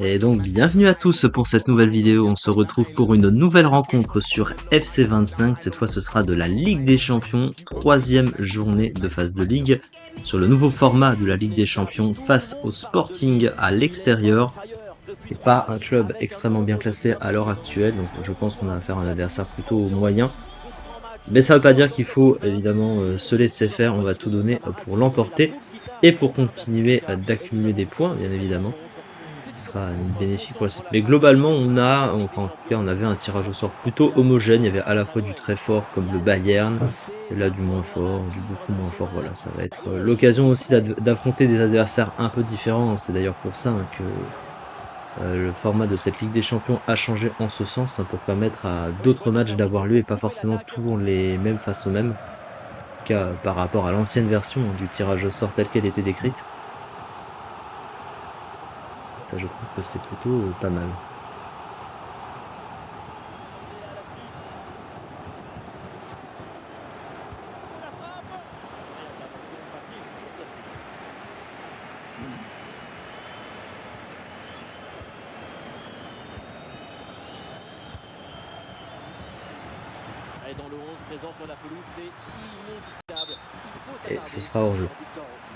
Et donc bienvenue à tous pour cette nouvelle vidéo, on se retrouve pour une nouvelle rencontre sur FC25, cette fois ce sera de la Ligue des Champions, troisième journée de phase de Ligue, sur le nouveau format de la Ligue des Champions face au Sporting à l'extérieur, et pas un club extrêmement bien classé à l'heure actuelle, donc je pense qu'on a affaire à un adversaire plutôt moyen, mais ça veut pas dire qu'il faut évidemment se laisser faire, on va tout donner pour l'emporter, et pour continuer d'accumuler des points bien évidemment. Ce qui sera bénéfique pour la suite. Mais globalement, enfin en tout cas, on avait un tirage au sort plutôt homogène. Il y avait à la fois du très fort comme le Bayern, et là du moins fort, du beaucoup moins fort. Voilà, ça va être l'occasion aussi d'affronter des adversaires un peu différents. C'est d'ailleurs pour ça que le format de cette Ligue des Champions a changé en ce sens, pour permettre à d'autres matchs d'avoir lieu et pas forcément toujours les mêmes face aux mêmes. En tout cas, par rapport à l'ancienne version du tirage au sort telle qu'elle était décrite. Ça, je trouve que c'est plutôt pas mal. Et dans le 11 présent sur la pelouse, c'est inévitable. Il faut Et ce s'attarder sera hors jeu. sur Victor Rossi.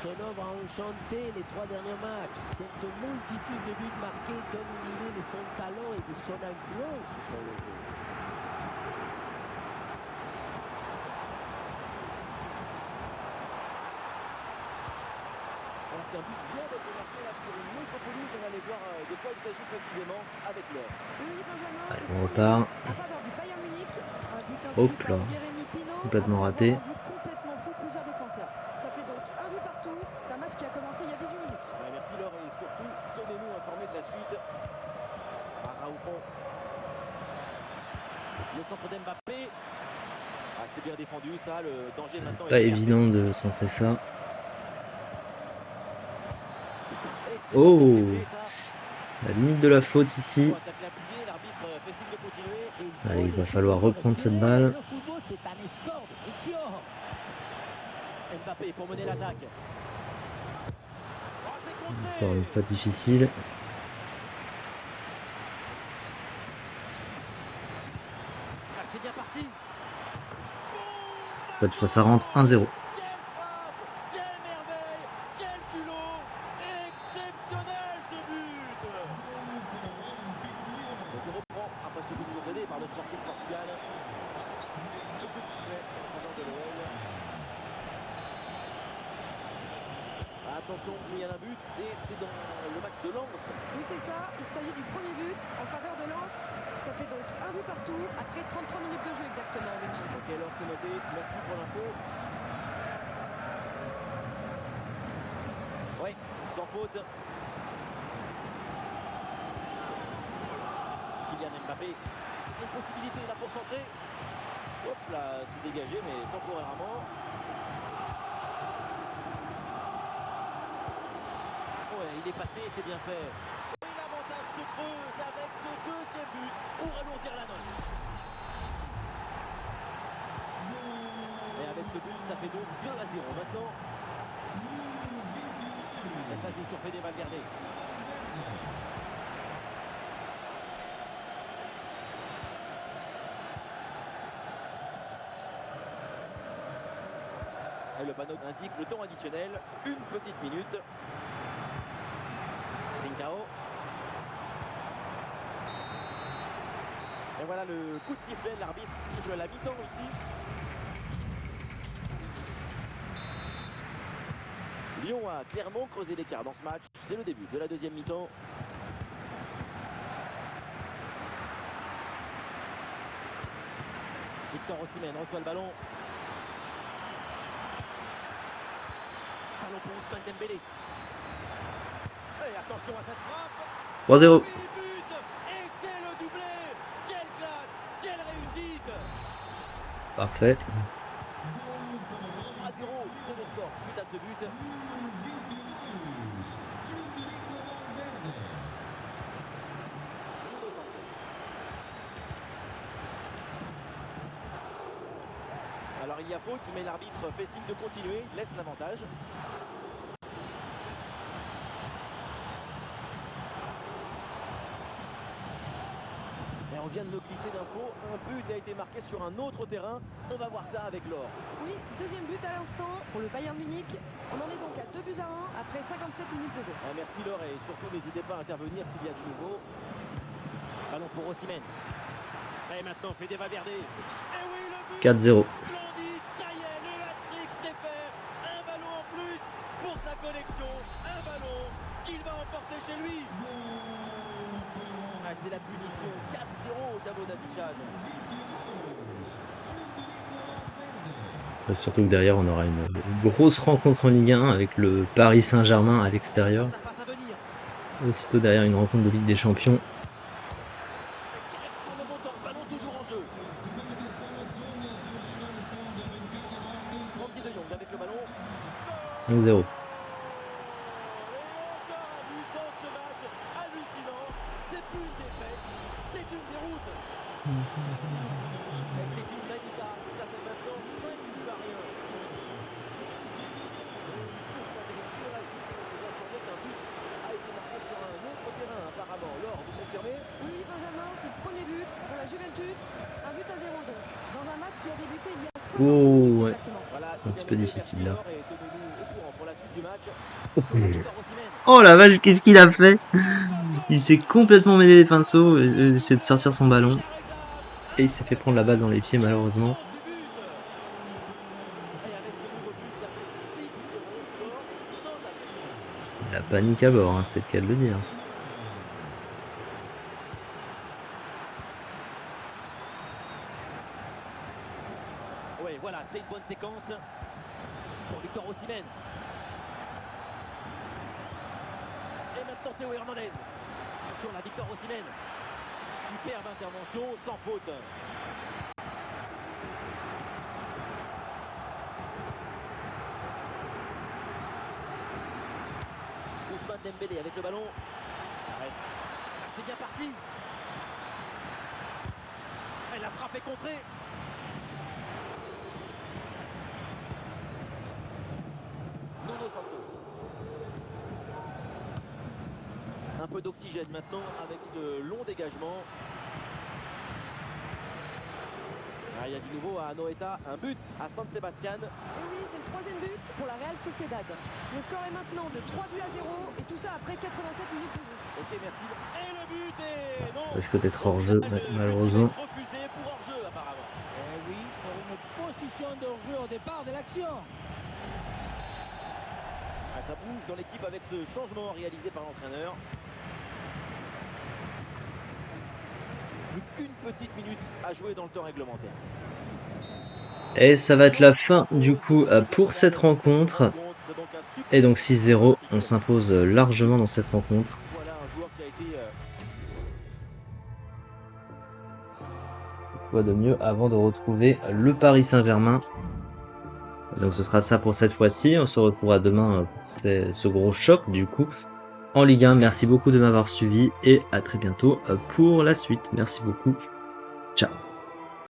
Son œuvre a enchanté les 3 derniers matchs. Cette multitude de buts marqués donne une idée de son talent et de son influence sur le jeu. Alors qu'un but vient d'être marqué là sur une autre pelouse, on va aller voir de quoi il s'agit précisément avec l'heure. Allez, on repart. Hop là, complètement raté. Ouais, merci Laure et surtout tenez-nous informés de la suite. Araujo. Le centre d'Mbappé. Ah, c'est bien défendu ça, le danger C'est maintenant pas est écarté. évident de centrer ça. Et c'est Oh, intercepté ça. la limite de la faute ici. Attaque l'appuyé, l'arbitre fait signe de continuer. Et Allez, il va laisser falloir le jeu reprendre cette respirer. balle. Le football, c'est un sport de friction. Mbappé pour mener l'attaque. Oh, c'est Encore une contré. fois difficile. Ah, c'est bien parti. Cette fois, ça rentre 1-0. Quelle frappe, quelle merveille, quel culot. Exceptionnel ce but. Je reprends après ce but concédé par le Sporting Portugal. Le coup de sifflet en faveur de l'OL. Attention, s'il y a un but, et c'est dans le match de Lens. Oui, c'est ça. Il s'agit du premier but en faveur de Lens. Ça fait donc un but partout après 33 minutes de jeu exactement, Benji. Ok, alors c'est noté. Merci pour l'info. Oui, sans faute. Kylian Mbappé. Une possibilité là pour centrer. Hop là, c'est dégagé, mais temporairement. Ouais, il est passé, c'est bien fait. Et l'avantage se creuse avec ce deuxième but pour alourdir la note. Et avec ce but, ça fait donc 2-0 maintenant. Et ça joue sur Fede Valverde. Et le panneau indique le temps additionnel, une petite minute. Trincao. Et voilà le coup de sifflet, l'arbitre siffle la mi-temps ici. Lyon a clairement creusé l'écart dans ce match. C'est le début de la deuxième mi-temps. Victor Osimhen reçoit le ballon. Ballon pour Ousmane Dembélé. Et attention à cette frappe. 3-0. Oui, but. Et c'est le doublé. Quelle classe, quelle réussite. Parfait. 3-0, c'est le score suite à ce but. Alors il y a faute, mais l'arbitre fait signe de continuer, laisse l'avantage. on vient de me glisser d'infos. Un but a été marqué sur un autre terrain. On va voir ça avec Laure. Oui, deuxième but à l'instant pour le Bayern Munich. On en est donc à 2-1 après 57 minutes de jeu. Merci Laure et surtout n'hésitez pas à intervenir s'il y a du nouveau. Ballon pour Osimhen. Et maintenant Fede Valverde. Et oui, le but 4-0. splendide, ça y est, le hat-trick c'est fait. Un ballon en plus pour sa collection. Un ballon qu'il va emporter chez lui. Ah, c'est la punition. 4-0 au tableau d'affichage. Surtout que derrière, on aura une grosse rencontre en Ligue 1 avec le Paris Saint-Germain à l'extérieur. Ça passe à venir. Aussitôt derrière, une rencontre de Ligue des Champions. Sur le montant, ballon toujours en jeu. Francky de Jong avec le ballon. 5-0. Et encore un but dans ce match hallucinant. C'est plus une défaite, c'est une déroute. Et c'est une manita. Ça fait maintenant 5 buts à rien. Pour la direction, là, juste pour vous informer qu'un but a été marqué sur un autre terrain apparemment. Laure, vous confirmez? Oui, Benjamin, c'est le premier but pour la Juventus. Un but à 0 donc. Dans un match qui a débuté il y a 66 Oh, minutes ouais. exactement. Voilà, Un petit peu difficile, là. Laure, et tenez-nous au courant pour la suite du match. Sur la victoire Osimhen. Oh la vache, qu'est-ce qu'il a fait? Il s'est complètement mêlé les pinceaux et essaie de sortir son ballon. Et il s'est fait prendre la balle dans les pieds malheureusement. La panique à bord, hein, c'est le cas de le dire. Oui, voilà, c'est une bonne séquence pour Victor Osimhen. Et maintenant Théo Hernandez. Attention, la Victor Osimhen. Superbe intervention, sans faute. Ousmane Dembélé avec le ballon. Ouais, c'est bien parti. Et la frappe est contrée. Nuno Santos. Un peu d'oxygène maintenant avec ce long dégagement. Ah, il y a du nouveau à Anoeta, un but à San Sebastian. Et oui, c'est le troisième but pour la Real Sociedad. Le score est maintenant de 3 buts à 0 et tout ça après 87 minutes de jeu. Ok, merci. Et le but est... Ça Non, risque d'être au hors-jeu, final, le but malheureusement. va être refusé pour hors-jeu apparemment. Eh oui, pour une position de hors-jeu au départ de l'action. Ah, ça bouge dans l'équipe avec ce changement réalisé par l'entraîneur. Plus qu'une petite minute à jouer dans le temps réglementaire. Et ça va être la fin du coup pour cette rencontre. Et donc 6-0, on s'impose largement dans cette rencontre. Voilà un joueur qui a été Quoi de mieux avant de retrouver le Paris Saint-Germain. Donc ce sera ça pour cette fois-ci. On se retrouvera demain pour ce gros choc du coup en Ligue 1. Merci beaucoup de m'avoir suivi et à très bientôt pour la suite. Merci beaucoup. Ciao.